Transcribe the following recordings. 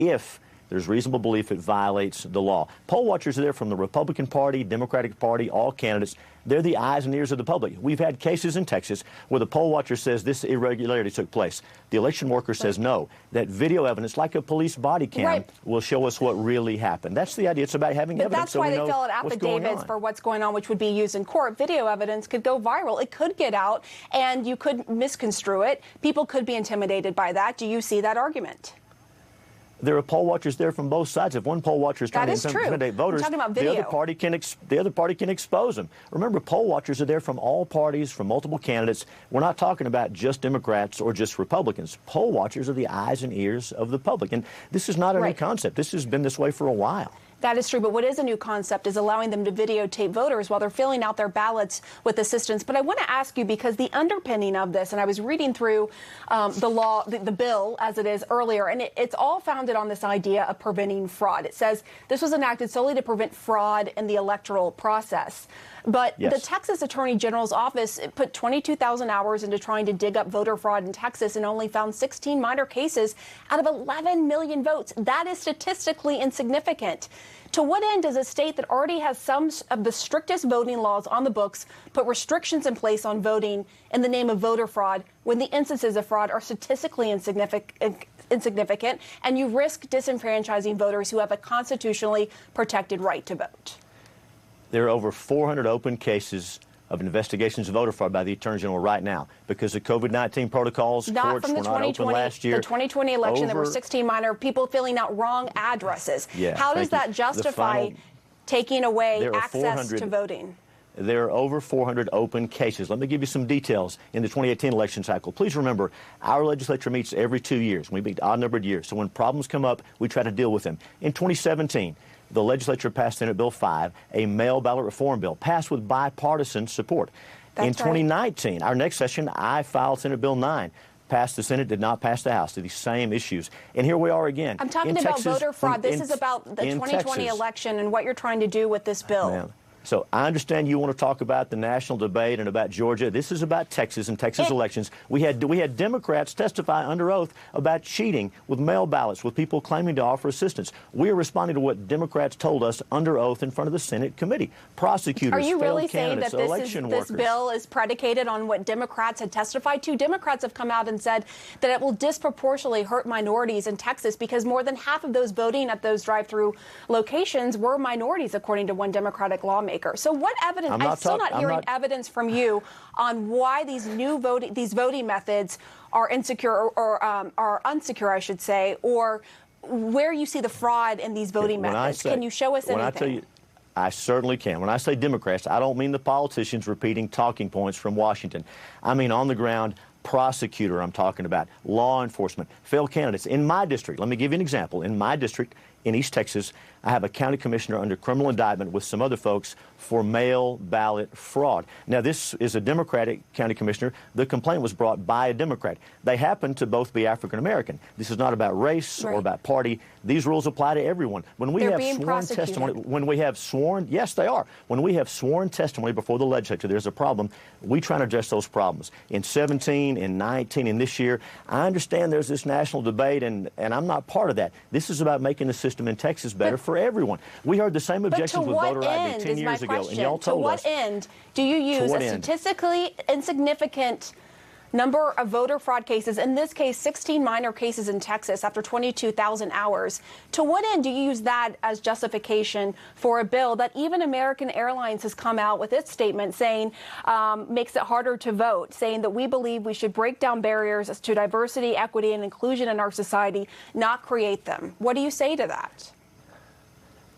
if there's reasonable belief it violates the law. Poll watchers are there from the Republican Party, Democratic Party, all candidates. They're the eyes and ears of the public. We've had cases in Texas where the poll watcher says this irregularity took place. The election worker says no. That video evidence, like a police body cam, will show us what really happened. That's the idea. It's about having evidence. That's why they fill out affidavits for what's going on, which would be used in court. Video evidence could go viral. It could get out, and you could misconstrue it. People could be intimidated by that. Do you see that argument? There are poll watchers there from both sides. If one poll watcher is trying to intimidate voters, the other party can expose them. Remember, poll watchers are there from all parties, from multiple candidates. We're not talking about just Democrats or just Republicans. Poll watchers are the eyes and ears of the public. And this is not a new concept. This has been this way for a while. That is true, but what is a new concept is allowing them to videotape voters while they're filling out their ballots with assistance. But I want to ask you, because the underpinning of this, and I was reading through the bill as it is earlier, and it's all founded on this idea of preventing fraud. It says this was enacted solely to prevent fraud in the electoral process. But the Texas Attorney General's office put 22,000 hours into trying to dig up voter fraud in Texas and only found 16 minor cases out of 11 million votes. That is statistically insignificant. To what end does a state that already has some of the strictest voting laws on the books put restrictions in place on voting in the name of voter fraud when the instances of fraud are statistically insignificant and you risk disenfranchising voters who have a constitutionally protected right to vote? There are over 400 open cases of investigations of voter fraud by the Attorney General right now because of COVID-19 protocols. Courts were not open last year. The 2020 election, there were 16 minor people filling out wrong addresses. How does that justify taking away access to voting? There are over 400 open cases. Let me give you some details in the 2018 election cycle. Please remember, our legislature meets every 2 years. We meet odd-numbered years. So when problems come up, we try to deal with them. In 2017, the legislature passed Senate Bill 5, a mail ballot reform bill, passed with bipartisan support. In 2019, our next session, I filed Senate Bill 9, passed the Senate, did not pass the House, to these same issues. And here we are again. I'm talking about voter fraud. This is about the 2020 election and what you're trying to do with this bill. So I understand you want to talk about the national debate and about Georgia. This is about Texas and Texas elections. We had Democrats testify under oath about cheating with mail ballots, with people claiming to offer assistance. We are responding to what Democrats told us under oath in front of the Senate committee. Prosecutors, are you really saying that this bill is predicated on what Democrats had testified to? Democrats have come out and said that it will disproportionately hurt minorities in Texas because more than half of those voting at those drive-through locations were minorities, according to one Democratic lawmaker. So what evidence? I'm still not hearing evidence from you on why these voting methods are insecure or are unsecure, I should say, or where you see the fraud in these voting methods. Can you show us anything? When I tell you, I certainly can. When I say Democrats, I don't mean the politicians repeating talking points from Washington. I mean on the ground. Prosecutor, I'm talking about, law enforcement, failed candidates. In my district, let me give you an example. In my district, in East Texas, I have a county commissioner under criminal indictment with some other folks for mail ballot fraud. Now, this is a Democratic county commissioner. The complaint was brought by a Democrat. They happen to both be African American. This is not about race or about party. These rules apply to everyone. When we have sworn testimony, yes, they are. When we have sworn testimony before the legislature, there's a problem. We try to address those problems. In 17, in 19, and this year, I understand there's this national debate, and I'm not part of that. This is about making the system in Texas better for everyone. We heard the same objections with voter ID 10 years ago, and y'all told us. To what end do you use a statistically insignificant number of voter fraud cases, in this case 16 minor cases in Texas after 22,000 hours? To what end do you use that as justification for a bill that even American Airlines has come out with its statement saying makes it harder to vote, saying that we believe we should break down barriers to diversity, equity, and inclusion in our society, not create them? What do you say to that?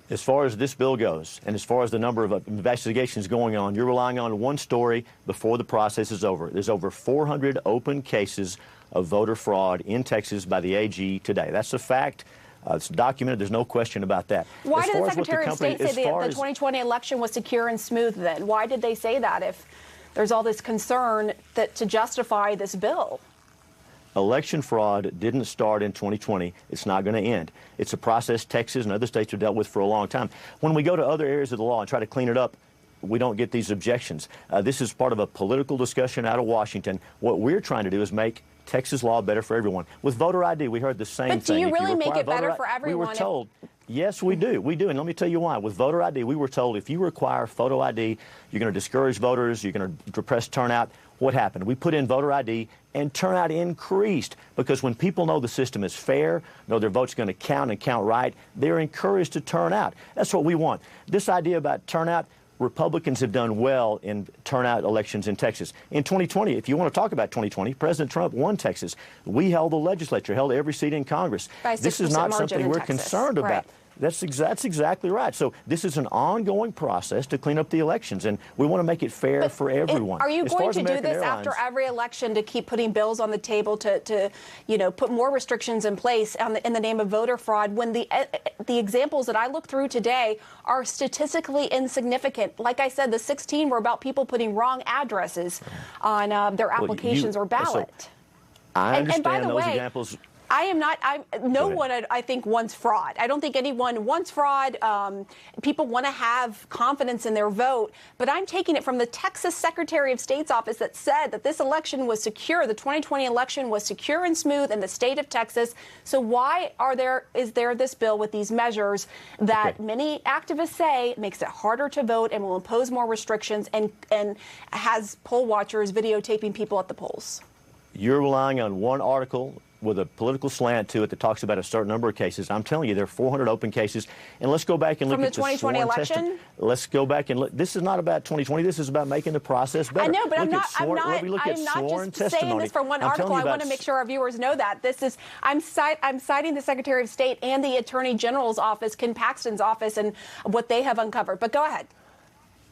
As far as this bill goes, and as far as the number of investigations going on, you're relying on one story before the process is over. There's over 400 open cases of voter fraud in Texas by the AG today. That's a fact. It's documented. There's no question about that. Why did the Secretary of State say the 2020 election was secure and smooth then? Why did they say that if there's all this concern to justify this bill? Election fraud didn't start in 2020. It's not going to end. It's a process Texas and other states have dealt with for a long time. When we go to other areas of the law and try to clean it up, we don't get these objections. This is part of a political discussion out of Washington. What we're trying to do is make Texas law better for everyone. With voter ID, we heard the same thing. But do you If really make require it better voter for everyone? We were told. Yes, we do. We do. And let me tell you why. With voter ID, we were told if you require photo ID, you're going to discourage voters, you're going to depress turnout. What happened? We put in voter ID and turnout increased because when people know the system is fair, know their vote's going to count and count right, they're encouraged to turn out. That's what we want. This idea about turnout, Republicans have done well in turnout elections in Texas. In 2020, if you want to talk about 2020, President Trump won Texas. We held the legislature, held every seat in Congress. This is not something we're concerned about. That's exactly right. So this is an ongoing process to clean up the elections, and we want to make it fair for everyone. Are you going to do this after every election to keep putting bills on the table to put more restrictions in place in the name of voter fraud when the examples that I looked through today are statistically insignificant? Like I said, the 16 were about people putting wrong addresses on their applications or ballot. So I understand and by the those way, examples. No one, I think, wants fraud. I don't think anyone wants fraud. People want to have confidence in their vote. But I'm taking it from the Texas Secretary of State's office that said that this election was secure. The 2020 election was secure and smooth in the state of Texas. So why is there this bill with these measures that many activists say makes it harder to vote and will impose more restrictions and has poll watchers videotaping people at the polls? You're relying on one article with a political slant to it that talks about a certain number of cases. I'm telling you, there are 400 open cases. And let's go back and look at the 2020 election. Let's go back and look. This is not about 2020. This is about making the process better. I know, but I'm not just saying this from one article. I want to make sure our viewers know that. I'm citing the Secretary of State and the Attorney General's office, Ken Paxton's office, and what they have uncovered. But go ahead.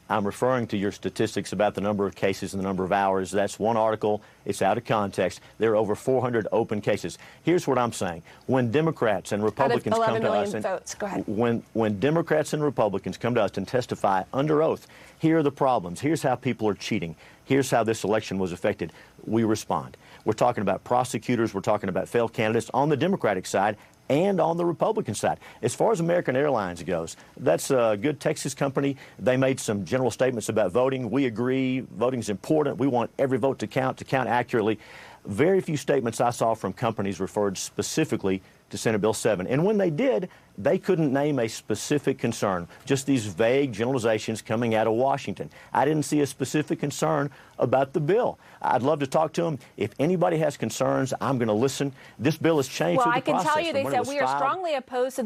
I'm referring to your statistics about the number of cases and the number of hours. That's one article. It's out of context. There are over 400 open cases. Here's what I'm saying. When Democrats and Republicans come to us and votes. Go ahead. When Democrats and Republicans come to us and testify under oath, here are the problems. Here's how people are cheating. Here's how this election was affected. We respond. We're talking about prosecutors. We're talking about failed candidates on the Democratic side and on the Republican side. As far as American Airlines goes, that's a good Texas company. They made some general statements about voting. We agree. Voting is important. We want every vote to count accurately. Very few statements I saw from companies referred specifically to Senate Bill 7. And when they did, they couldn't name a specific concern, just these vague generalizations coming out of Washington. I didn't see a specific concern about the bill. I'd love to talk to them. If anybody has concerns, I'm going to listen. This bill has changed through the process. Well, I can tell you, they said we are strongly opposed to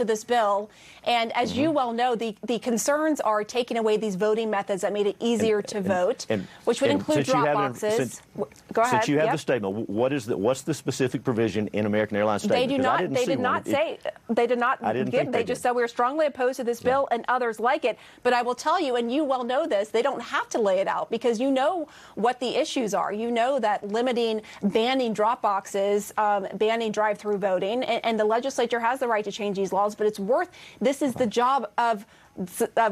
this bill. And as you well know, the concerns are taking away these voting methods that made it easier to vote, which would include drop boxes. Go ahead. Since you have the statement, what's the specific provision in American Airlines statement? They do not. They did not say. They did not give. They just said we are strongly opposed to this bill and others like it. But I will tell you, and you well know this, they don't have to lay it out because you know what the issues are. You know that banning drop boxes, banning drive-through voting, and the legislature has the right to change these laws. But this is the job of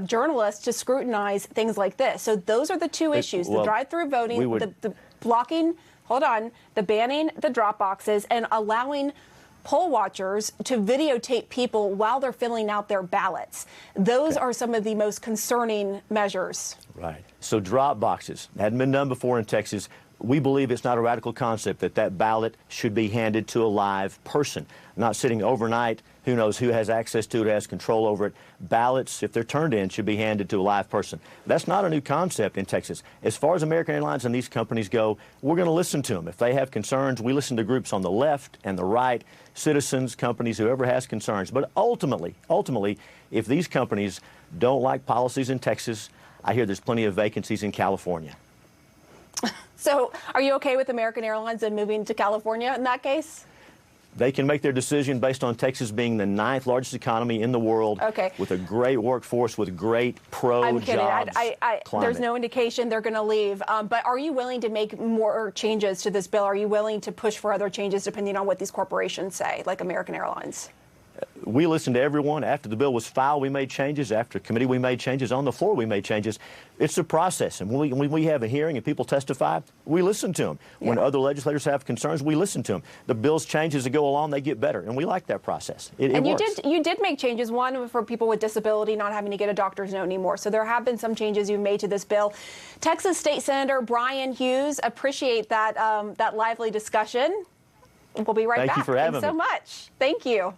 journalists to scrutinize things like this. So those are the two issues: the drive-through voting, the blocking. Hold on, the banning the drop boxes and allowing poll watchers to videotape people while they're filling out their ballots. Those are some of the most concerning measures. Right. So drop boxes hadn't been done before in Texas. We believe it's not a radical concept that ballot should be handed to a live person, not sitting overnight. Who knows who has access to it, has control over it. Ballots, if they're turned in, should be handed to a live person. That's not a new concept in Texas. As far as American Airlines and these companies go, we're going to listen to them. If they have concerns, we listen to groups on the left and the right, citizens, companies, whoever has concerns. But ultimately, if these companies don't like policies in Texas, I hear there's plenty of vacancies in California. So are you okay with American Airlines and moving to California in that case? They can make their decision based on Texas being the 9th largest economy in the world, with a great workforce, with great pro-jobs climate. There's no indication they're going to leave. But are you willing to make more changes to this bill? Are you willing to push for other changes depending on what these corporations say, like American Airlines? We listened to everyone. After the bill was filed, we made changes. After committee, we made changes. On the floor, we made changes. It's a process. And when we have a hearing and people testify, we listen to them. Yeah. When other legislators have concerns, we listen to them. The bills change as they go along. They get better. And we like that process. It works. You did make changes, one for people with disability not having to get a doctor's note anymore. So there have been some changes you've made to this bill. Texas State Senator Brian Hughes, appreciate that, that lively discussion. We'll be right back. Thank you for having me. Thanks so much. Thank you.